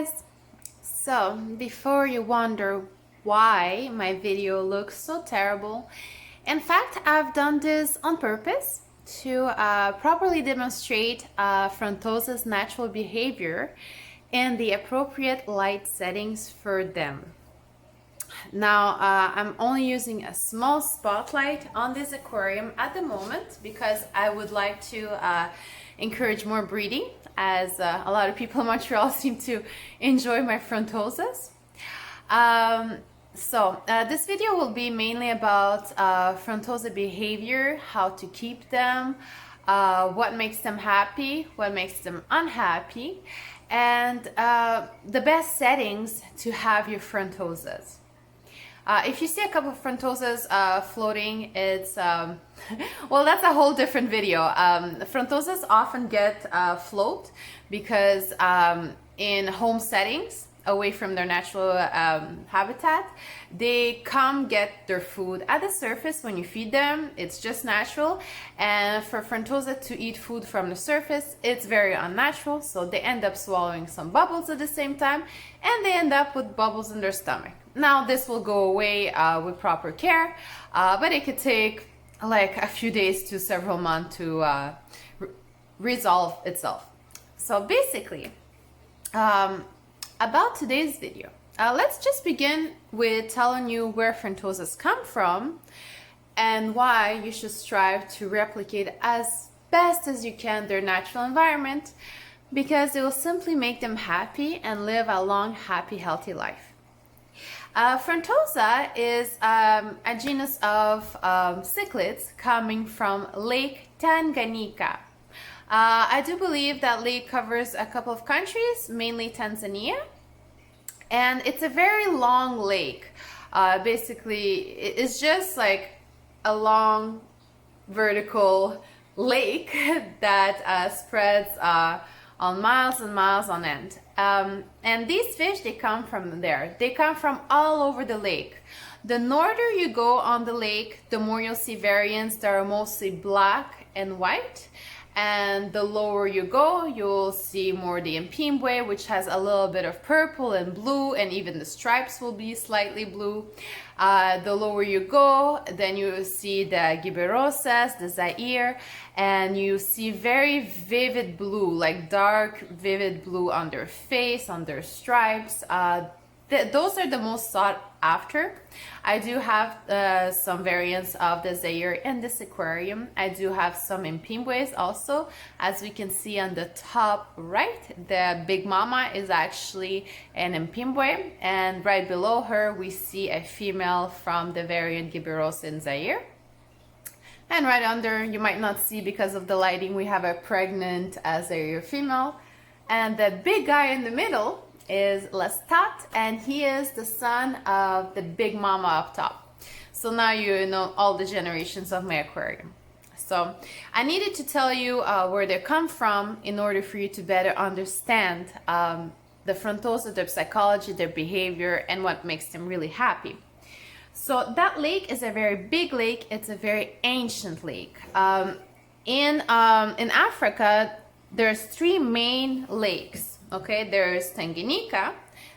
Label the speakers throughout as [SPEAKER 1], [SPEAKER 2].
[SPEAKER 1] guys! So before you wonder why my video looks so terrible, in fact I've done this on purpose to properly demonstrate FrontOSA's natural behavior and the appropriate light settings for them. Now I'm only using a small spotlight on this aquarium at the moment because I would like to encourage more breeding, as a lot of people in Montreal seem to enjoy my FrontOSAs. This video will be mainly about FrontOSA behavior, how to keep them, what makes them happy, what makes them unhappy, and the best settings to have your FrontOSAs. If you see a couple of FrontOSAs floating, it's well, that's a whole different video. FrontOSAs often get float because in home settings, away from their natural habitat, they come get their food at the surface when you feed them. It's just natural, and for FrontOSA to eat food from the surface, it's very unnatural, so they end up swallowing some bubbles at the same time, and they end up with bubbles in their stomach. Now this will go away with proper care, but it could take like a few days to several months to resolve itself. So basically, about today's video, let's just begin with telling you where FrontOSAs come from and why you should strive to replicate as best as you can their natural environment, because it will simply make them happy and live a long, happy, healthy life. FrontOSA is a genus of cichlids coming from Lake Tanganyika. I do believe that lake covers a couple of countries, mainly Tanzania, and it's a very long lake. Basically, it's just like a long vertical lake that spreads on miles and miles on end. And these fish, they come from there. They come from all over the lake. The norther you go on the lake, the more you'll see variants that are mostly black and white. And the lower you go, you'll see more the Mpimbwe, which has a little bit of purple and blue, and even the stripes will be slightly blue. The lower you go, then you see the Giberosas, the Zaire, and you see very vivid blue, like dark vivid blue on their face, on their stripes. Those are the most sought after. I do have some variants of the Zaire in this aquarium. I do have some Mpimbwes also. As we can see on the top right, the big mama is actually an Mpimbwe, and right below her we see a female from the variant Giberos in Zaire. And right under, you might not see because of the lighting, we have a pregnant Zaire female. And the big guy in the middle is Lestat, and he is the son of the big mama up top. So now you know all the generations of my aquarium. So I needed to tell you where they come from in order for you to better understand the FrontOSA, their psychology, their behavior, and what makes them really happy. So that lake is a very big lake. It's a very ancient lake. In Africa, there's three main lakes. Okay, there's Tanganyika,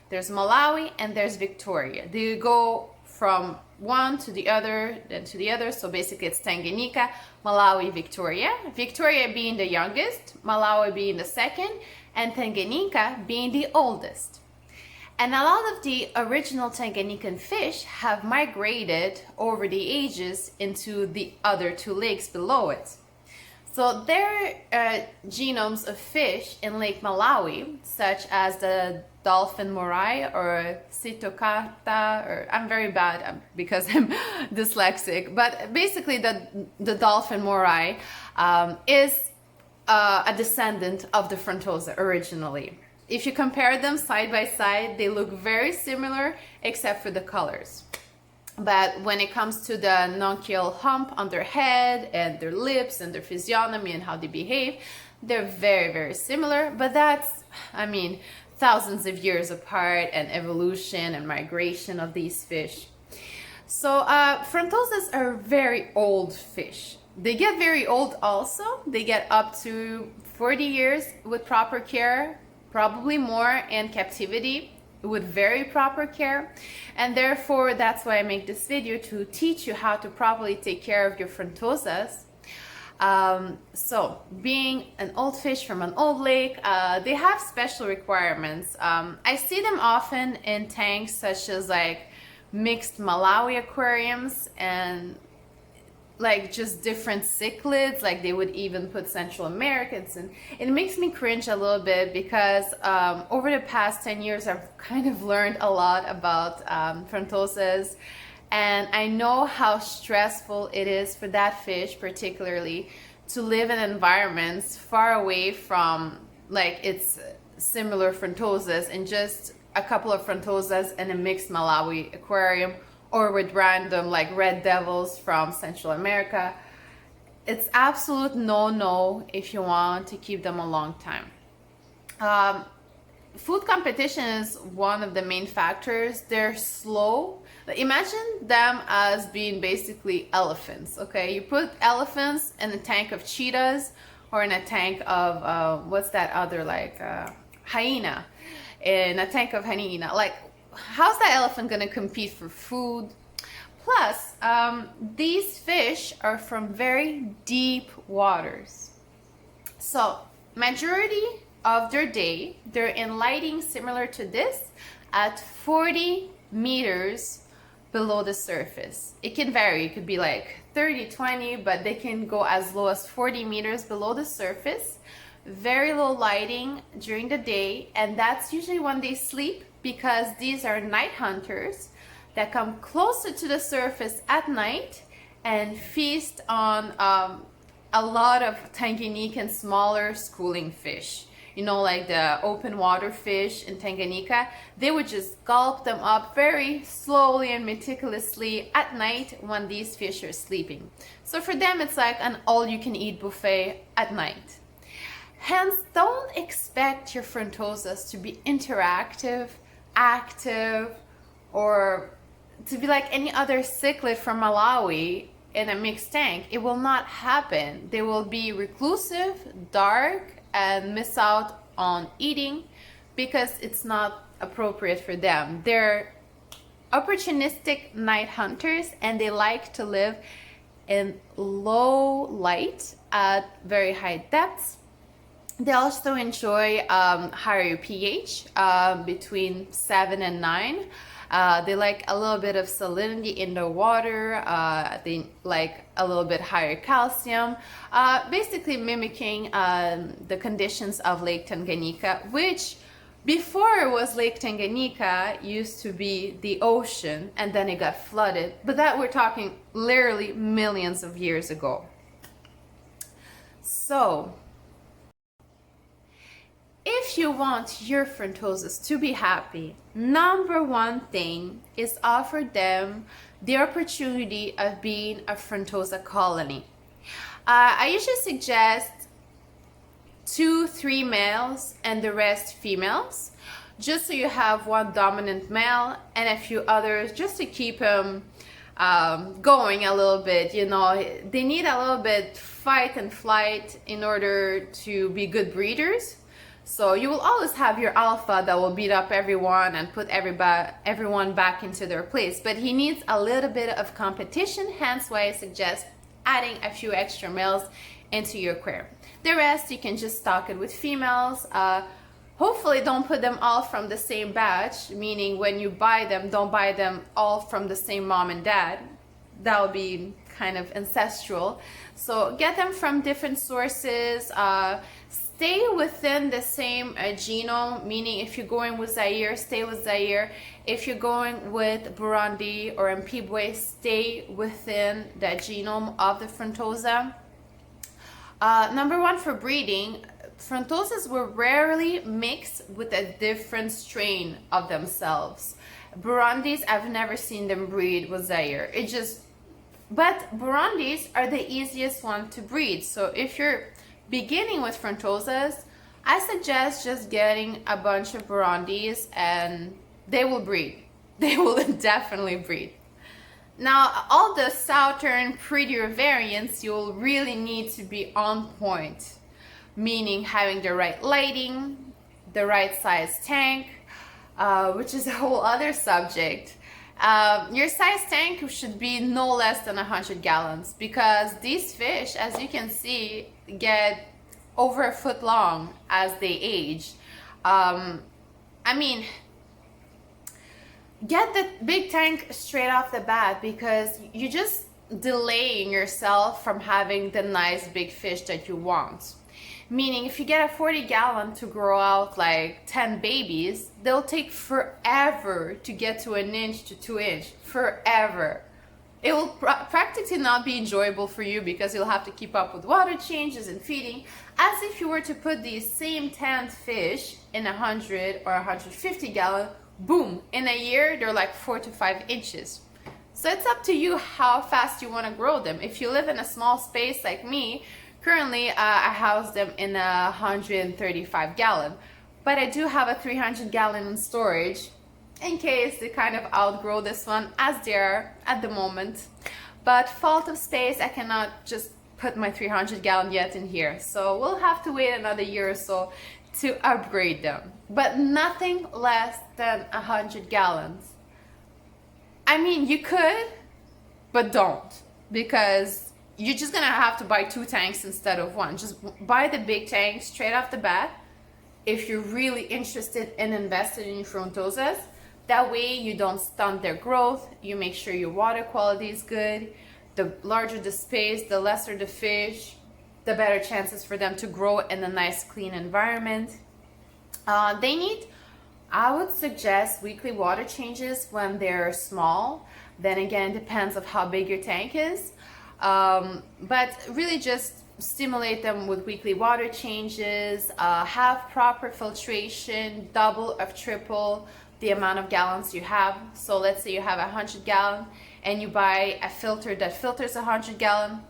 [SPEAKER 1] there's Malawi, and there's Victoria. They go from one to the other, then to the other. So basically it's Tanganyika, Malawi, Victoria. Victoria being the youngest, Malawi being the second, and Tanganyika being the oldest. And a lot of the original Tanganyikan fish have migrated over the ages into the other two lakes below it. So there are genomes of fish in Lake Malawi, such as the dolphin morai or Sitokata, or I'm very bad because I'm dyslexic, but basically the dolphin morai is a descendant of the FrontOSA originally. If you compare them side by side, they look very similar except for the colors. But when it comes to the nunchial hump on their head and their lips and their physiognomy and how they behave, they're very, very similar. But that's, I mean, thousands of years apart, and evolution and migration of these fish. So FrontOSAs are very old fish. They get very old also. They get up to 40 years with proper care, probably more in captivity with very proper care, and therefore that's why I make this video, to teach you how to properly take care of your FrontOSAs. So being an old fish from an old lake, they have special requirements. I see them often in tanks such as like mixed Malawi aquariums and like just different cichlids, like they would even put Central Americans, and it makes me cringe a little bit because over the past 10 years I've kind of learned a lot about FrontOSAs, and I know how stressful it is for that fish particularly to live in environments far away from like its similar FrontOSAs, and just a couple of FrontOSAs in a mixed Malawi aquarium, or with random like red devils from Central America. It's absolute no-no if you want to keep them a long time. Food competition is one of the main factors. They're slow. Imagine them as being basically elephants, okay? You put elephants in a tank of cheetahs, or in a tank of, what's that other, like, hyena. In a tank of hyena. Like, how's that elephant gonna compete for food? Plus, these fish are from very deep waters. So, majority of their day, they're in lighting similar to this at 40 meters below the surface. It can vary, it could be like 30, 20, but they can go as low as 40 meters below the surface. Very low lighting during the day, and that's usually when they sleep, because these are night hunters that come closer to the surface at night and feast on a lot of Tanganyika and smaller schooling fish. You know, like the open water fish in Tanganyika, they would just gulp them up very slowly and meticulously at night when these fish are sleeping. So for them, it's like an all-you-can-eat buffet at night. Hence, don't expect your FrontOSAs to be interactive, active, or to be like any other cichlid from Malawi in a mixed tank. It will not happen. They will be reclusive, dark, and miss out on eating because it's not appropriate for them. They're opportunistic night hunters, and they like to live in low light at very high depths. They also enjoy higher pH, between 7 and 9. They like a little bit of salinity in the water. They like a little bit higher calcium, basically mimicking the conditions of Lake Tanganyika, which before it was Lake Tanganyika used to be the ocean, and then it got flooded. But that we're talking literally millions of years ago. So, if you want your FrontOSAs to be happy, number one thing is offer them the opportunity of being a FrontOSA colony. I usually suggest 2-3 males and the rest females, just so you have one dominant male and a few others, just to keep them going a little bit. You know, they need a little bit fight and flight in order to be good breeders. So you will always have your alpha that will beat up everyone and put everyone back into their place. But he needs a little bit of competition, hence why I suggest adding a few extra males into your aquarium. The rest, you can just stock it with females. Hopefully don't put them all from the same batch, meaning when you buy them, don't buy them all from the same mom and dad. That would be kind of ancestral. So get them from different sources. Stay within the same genome, meaning if you're going with Zaire, stay with Zaire. If you're going with Burundi or Mpibwe, stay within that genome of the FrontOSA. Number one, for breeding, FrontOSAs will rarely mix with a different strain of themselves. Burundis, I've never seen them breed with Zaire. But Burundis are the easiest one to breed. So if you're beginning with FrontOSAs, I suggest just getting a bunch of Burundis and they will breed. They will definitely breed. Now, all the southern, prettier variants, you'll really need to be on point, meaning having the right lighting, the right size tank, which is a whole other subject. Your size tank should be no less than 100 gallons, because these fish, as you can see, get over a foot long as they age. I mean, get the big tank straight off the bat, because you're just delaying yourself from having the nice big fish that you want. Meaning, if you get a 40-gallon to grow out like 10 babies, they'll take forever to get to 1 inch to 2 inch. Forever. It will practically not be enjoyable for you, because you'll have to keep up with water changes and feeding, as if you were to put these same 10 fish in 100 or 150 gallon. Boom, in a year they're like 4 to 5 inches. So it's up to you how fast you want to grow them. If you live in a small space like me, currently I house them in a 135 gallon, but I do have a 300 gallon in storage in case they kind of outgrow this one, as they are at the moment. But fault of space, I cannot just put my 300 gallon yet in here, so we'll have to wait another year or so to upgrade them, but nothing less than 100 gallons. I mean, you could, but don't, because you're just gonna have to buy 2 tanks instead of 1. Just buy the big tank straight off the bat if you're really interested in investing in FrontOSAs. That way you don't stunt their growth, you make sure your water quality is good. The larger the space, the lesser the fish, the better chances for them to grow in a nice clean environment. They need, I would suggest, weekly water changes when they're small. Then again, it depends on how big your tank is. But really just stimulate them with weekly water changes, have proper filtration, double or triple the amount of gallons you have. So let's say you have 100 gallon and you buy a filter that filters 100 gallon.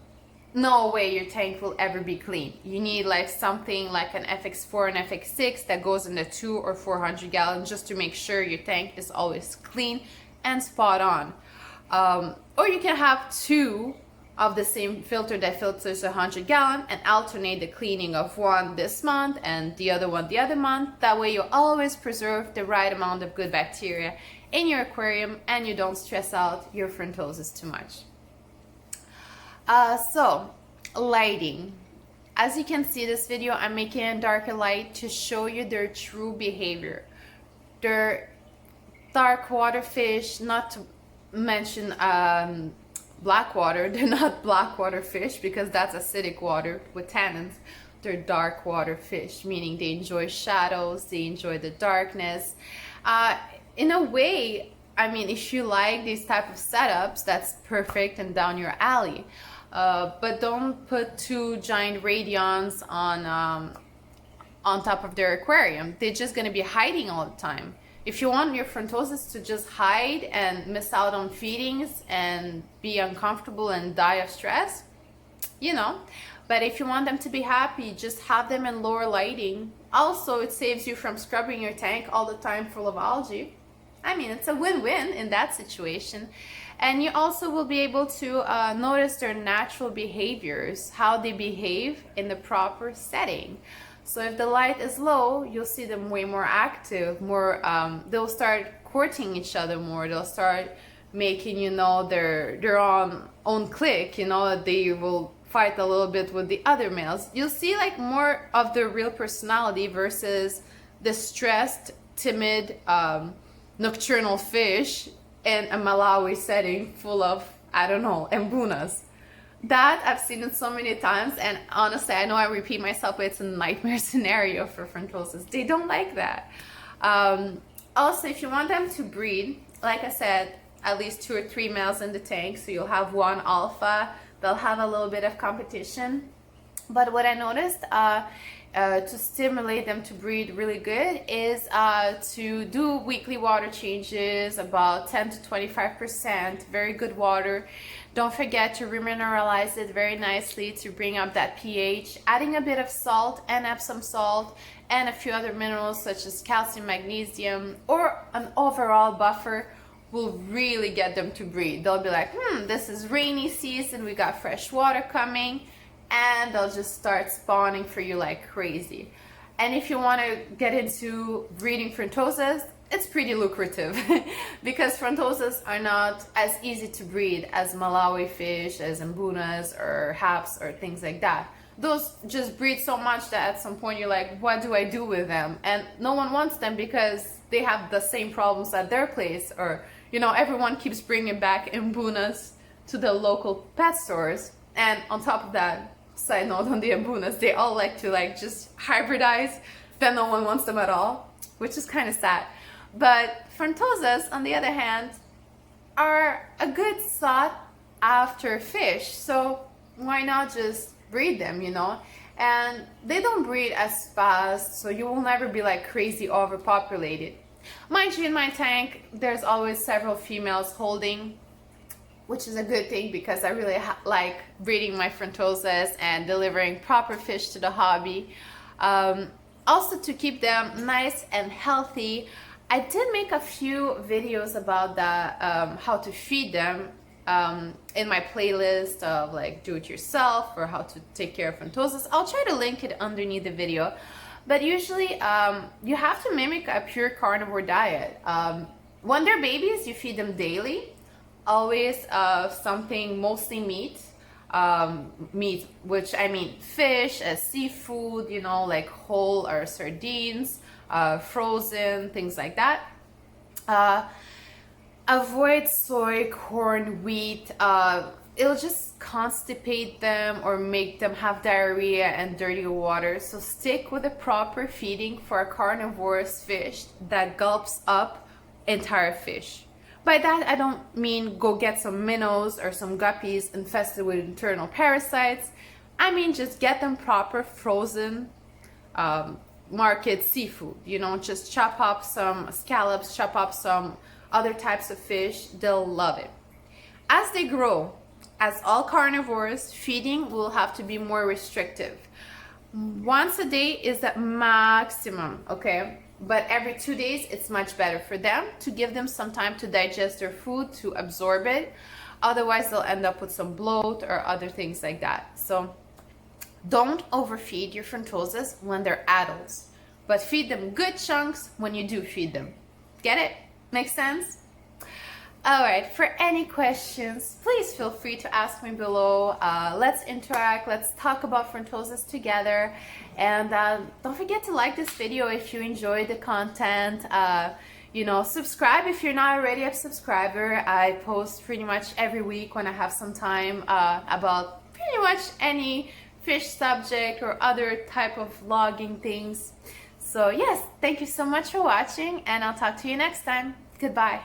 [SPEAKER 1] No way your tank will ever be clean. You need like something like an FX4 and FX6 that goes in the 200 or 400 gallon, just to make sure your tank is always clean and spot on. Or you can have 2 of the same filter that filters 100 gallon and alternate the cleaning of one this month and the other one the other month. That way you always preserve the right amount of good bacteria in your aquarium and you don't stress out your FrontOSAs too much. So lighting, as you can see this video, I'm making a darker light to show you their true behavior. They're dark water fish, not to mention black water. They're not black water fish because that's acidic water with tannins. They're dark water fish, meaning they enjoy shadows, they enjoy the darkness. In a way, I mean, if you like these type of setups, that's perfect and down your alley. But don't put 2 giant radions on top of their aquarium. They're just going to be hiding all the time. If you want your FrontOSAs to just hide and miss out on feedings and be uncomfortable and die of stress, you know. But if you want them to be happy, just have them in lower lighting. Also, it saves you from scrubbing your tank all the time full of algae. I mean, it's a win-win in that situation. And you also will be able to notice their natural behaviors, how they behave in the proper setting. So if the light is low, you'll see them way more active, more, they'll start courting each other more. They'll start making, you know, their own clique, you know, they will fight a little bit with the other males. You'll see like more of their real personality versus the stressed, timid, nocturnal fish in a Malawi setting full of, I don't know, embunas. That I've seen it so many times, and honestly, I know I repeat myself, but it's a nightmare scenario for FrontOSAs. They don't like that. Also, if you want them to breed, like I said, at least 2 or 3 males in the tank, so you'll have 1 alpha. They'll have a little bit of competition. But what I noticed to stimulate them to breed really good is to do weekly water changes, about 10 to 25%, very good water. Don't forget to remineralize it very nicely to bring up that pH, adding a bit of salt and Epsom salt and a few other minerals such as calcium, magnesium, or an overall buffer will really get them to breed. They'll be like, this is rainy season, we got fresh water coming, and they'll just start spawning for you like crazy. And if you want to get into breeding FrontOSAs, it's pretty lucrative because FrontOSAs are not as easy to breed as Malawi fish, as mbunas or haps or things like that. Those just breed so much that at some point you're like, what do I do with them? And no one wants them because they have the same problems at their place, or you know, everyone keeps bringing back mbunas to the local pet stores. And on top of that, side note on the mbunas, they all like to just hybridize, then no one wants them at all, which is kind of sad. But FrontOSAs, on the other hand, are a good sought after fish, so why not just breed them, you know? And they don't breed as fast, so you will never be like crazy overpopulated. Mind you, in my tank there's always several females holding, which is a good thing because I really like breeding my FrontOSAs and delivering proper fish to the hobby. Also, to keep them nice and healthy, I did make a few videos about the how to feed them in my playlist of like do it yourself or how to take care of FrontOSAs. I'll try to link it underneath the video. But usually you have to mimic a pure carnivore diet. When they're babies, you feed them daily, always something mostly meat, which I mean fish, seafood, you know, like whole or sardines, frozen, things like that. Avoid soy, corn, wheat. It'll just constipate them or make them have diarrhea and dirty water. So stick with the proper feeding for a carnivorous fish that gulps up entire fish. By that, I don't mean go get some minnows or some guppies infested with internal parasites. I mean just get them proper frozen market seafood. You know, just chop up some scallops, chop up some other types of fish. They'll love it. As they grow, as all carnivores, feeding will have to be more restrictive. Once a day is the maximum, okay? But every 2 days, it's much better for them to give them some time to digest their food, to absorb it. Otherwise, they'll end up with some bloat or other things like that. So don't overfeed your FrontOSAs when they're adults, but feed them good chunks when you do feed them. Get it? Make sense? Alright, for any questions, please feel free to ask me below. Let's interact, let's talk about FrontOSAs together. And don't forget to like this video if you enjoyed the content. You know, subscribe if you're not already a subscriber. I post pretty much every week when I have some time about pretty much any fish subject or other type of vlogging things. So yes, thank you so much for watching, and I'll talk to you next time. Goodbye.